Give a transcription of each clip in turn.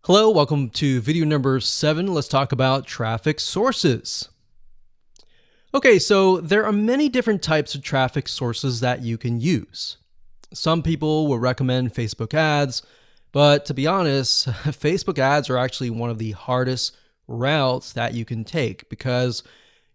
Hello, welcome to video number 7. Let's talk about traffic sources. Okay, so there are many different types of traffic sources that you can use. Some people will recommend Facebook ads, but to be honest, Facebook ads are actually one of the hardest routes that you can take because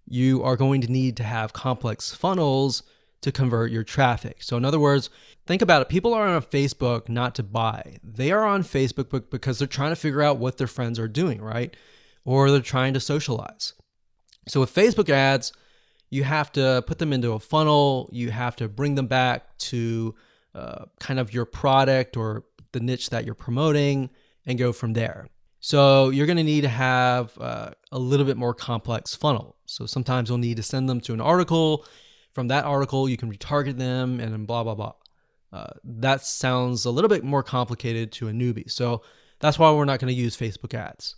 you are going to need to have complex funnels to convert your traffic. So in other words, think about it. People are on Facebook not to buy. They are on Facebook because they're trying to figure out what their friends are doing, right? Or they're trying to socialize. So with Facebook ads, you have to put them into a funnel. You have to bring them back to kind of your product or the niche that you're promoting and go from there. So you're going to need to have a little bit more complex funnel. So sometimes you'll need to send them to an article. From that article, you can retarget them and then blah, blah, blah. That sounds a little bit more complicated to a newbie. So that's why we're not going to use Facebook ads.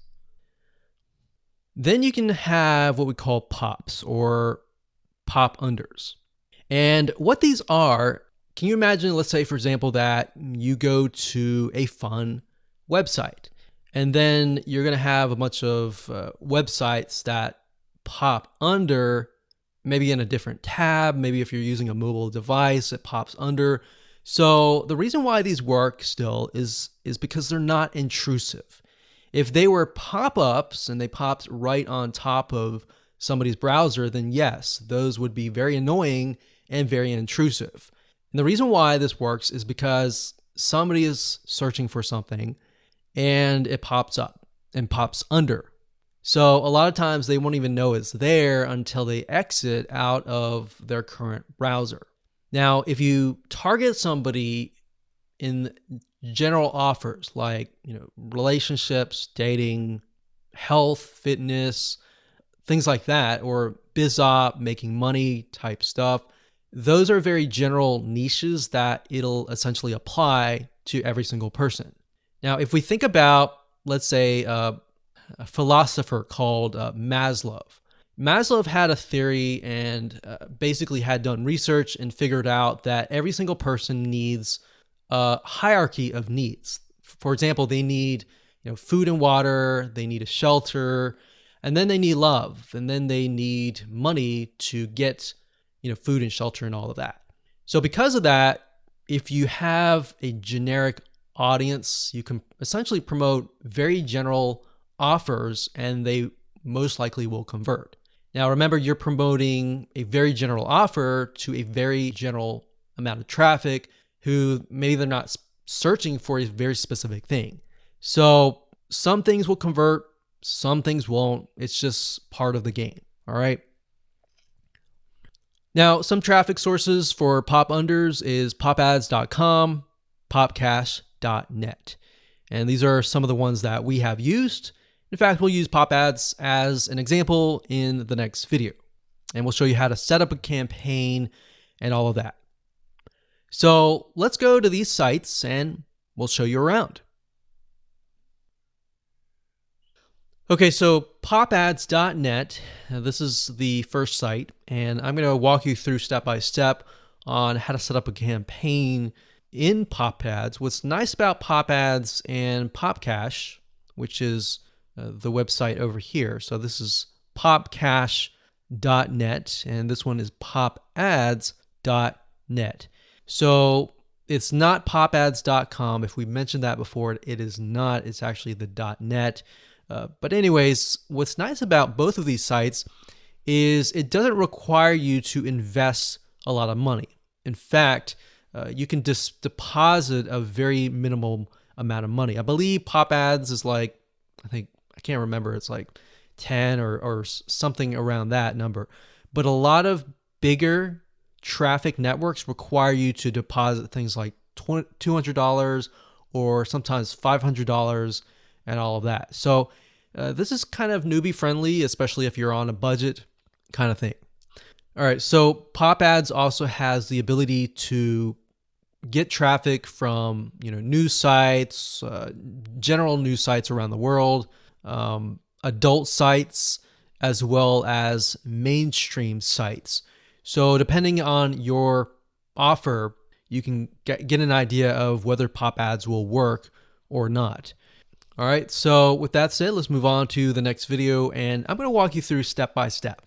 Then you can have what we call pops or pop unders. And what these are, can you imagine, let's say, for example, that you go to a fun website and then you're going to have a bunch of websites that pop under, maybe in a different tab. Maybe if you're using a mobile device, it pops under. So the reason why these work still is because they're not intrusive. If they were pop-ups and they popped right on top of somebody's browser, then yes, those would be very annoying and very intrusive. And the reason why this works is because somebody is searching for something and it pops up and pops under. So a lot of times they won't even know it's there until they exit out of their current browser. Now, if you target somebody in general offers like, relationships, dating, health, fitness, things like that, or biz op, making money type stuff, those are very general niches that it'll essentially apply to every single person. Now, if we think about, let's say, a philosopher called Maslow. Maslow had a theory and basically had done research and figured out that every single person needs a hierarchy of needs. For example, they need food and water, they need a shelter, and then they need love, and then they need money to get food and shelter and all of that. So because of that, if you have a generic audience, you can essentially promote very general offers and they most likely will convert. Now, remember, you're promoting a very general offer to a very general amount of traffic who maybe they're not searching for a very specific thing. So some things will convert, some things won't. It's just part of the game. All right. Now, some traffic sources for pop unders is popads.com, popcash.net. And these are some of the ones that we have used. In fact, we'll use pop ads as an example in the next video, and we'll show you how to set up a campaign and all of that. So let's go to these sites and we'll show you around. Okay, so popads.net, this is the first site, and I'm going to walk you through step by step on how to set up a campaign in pop ads. What's nice about pop ads and popcash, which is the website over here. So this is popcash.net and this one is popads.net. So it's not popads.com. If we mentioned that before, it is not. It's actually the .net. But anyways, what's nice about both of these sites is it doesn't require you to invest a lot of money. In fact, you can just deposit a very minimal amount of money. I believe pop ads is like, I can't remember, it's like 10 or something around that number. But a lot of bigger traffic networks require you to deposit things like $200 or sometimes $500 and all of that. So this is kind of newbie friendly, especially if you're on a budget kind of thing. All right, so pop ads also has the ability to get traffic from news sites, general news sites around the world, adult sites, as well as mainstream sites. So depending on your offer, you can get an idea of whether pop ads will work or not. All right, so with that said, let's move on to the next video, and I'm going to walk you through step by step.